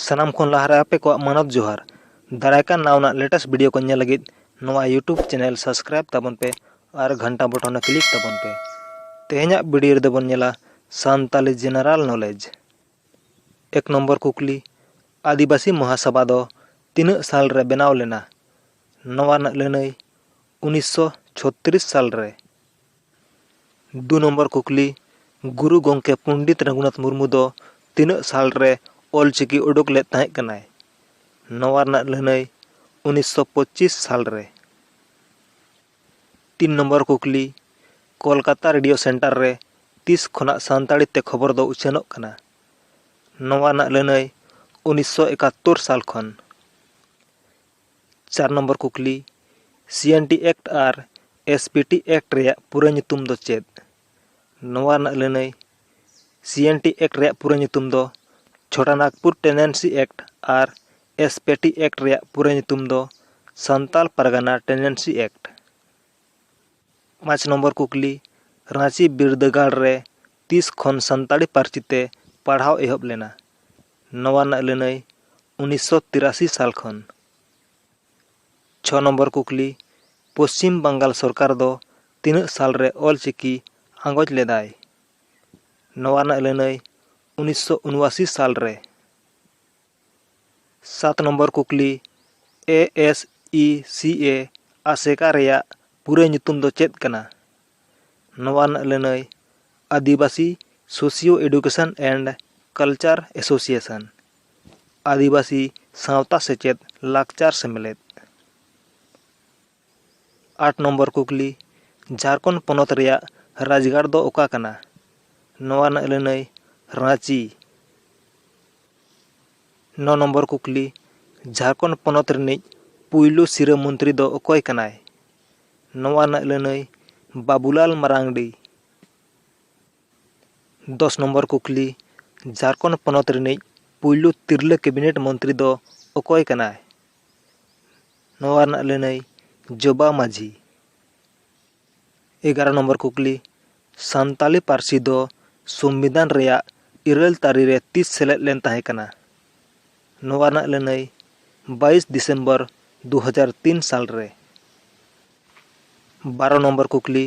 सानाम खन लहारे आपे को मानव जोहार दारायकान नावना लेटेस्ट वीडियो को नेल लगित नोआ यूट्यूब चैनल सब्सक्राइब ताबन पे और घंटा बटन क्लिक ताबन पे तेहना वीडियो रे दबन नेला सान्ताली जनरल नॉलेज। एक नंबर कुकली आदिवासी महासभा दो तीन साल रे बनाव लेना नवा लड़ाई 1936 साल रे। दो नंबर कुकली गुरु गोंके पंडित रघुनाथ मुर्मू दो तीन साल रे ऑलचिकी उडुक ले ताहें कनाय नवा लड़ाई 1925 साल रे। तीन नंबर कुकली कोलकाता रेडियो सेंटर रे 30 खना सान्ताड़ी ते खबर दो उछानोग कना नवा लड़ाई 1971 साल खन। चार नंबर कुकली CNT एक्ट और SPT एक्ट रे पूरा ᱧᱩᱛᱩᱢ दो चेद नवा लड़ाई CNT एक्ट रे पूरा ᱧᱩᱛᱩᱢ दो छोटा नागपुर टेनेंसी एक्ट और SPT एक्ट रे पूरा ᱧᱩᱛᱩᱢ दो Santal Pargana tenancy act. 5 number कुकली रांची बिरदगाड़ रे 30 खन संताड़ी पार्ची ते पढ़ाव एहब लेना नवा लड़ाई 1983 साल खन। 6 नंबर कुकली पश्चिम बंगाल सरकार दो 3 साल रे ऑलचिकी आंगोज लेदाय नवा लड़ाई 1979 साल रे। 7 नंबर कुकली ASECA आसेका रेया पूरे ᱧᱩᱛᱩᱢ दो चेद कना नवा लड़ाई Adivasi socio education and culture association आदिवासी सावता सेचेद लाकचार सेमलेद। 8 नंबर कुकली झारखंड पोनोत रेया राजगाड़ दो ओका कना नवा लड़ाई रांची। 9 नंबर कुकली झारखंड पोनोत रिनिज पुइलू सिरा मंत्री दो ओकोय कनाय नवा लड़ाई बाबूलाल मरांगडी। 10 नंबर कुकली झारखंड पोनोत रिनिज पुइलू तिरले कैबिनेट मंत्री दो ओकोय कनाय नवा लड़ाई जोबा माझी। 11 नंबर कुकली सान्ताली पार्सी दो संविधान रेया 2 तारीख रे 30 सेलेद लेन ताहे कना नवा लड़ाई 22 दिसंबर 2003 साल रे। 12 नंबर कुकली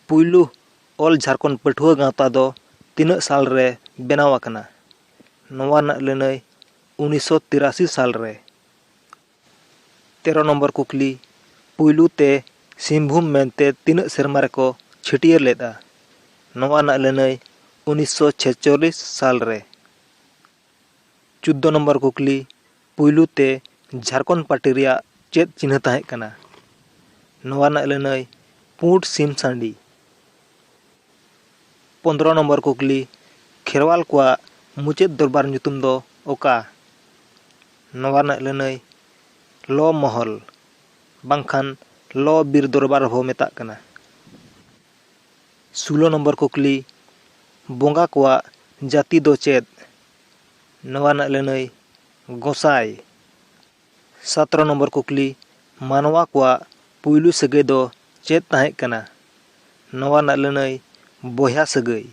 पुइलू ऑल झारखंड पठुआ गावता दो 3 साल रे बनाव आकना नवा लड़ाई 1983 साल रे। 13 नंबर कुकली पुइलू ते सिंहभूम मेनते 3 सेरमा रे को छिटियर लेदा नवा लड़ाई 1946 साल रे। 14 नंबर कुकली पुइलू ते झारखंड पार्टी रेया चेद चिन्ह ताहे कना नवा लड़ाई पुंड सिम सांडी। 15 नंबर कुकली खेरवाल को मुचेद दरबार ᱧᱩᱛᱩᱢ दो ओका नवा लड़ाई लो महल बांखान लो बीर दरबार हो मेता कना। 16 नंबर कुकली बोंगा को जाति दो चेद नवा लड़ाई गोसाई। 17 नंबर कुकली मानवा को पुइलू सगै दो चेद ताहे कना नवा लड़ाई बोया सगै।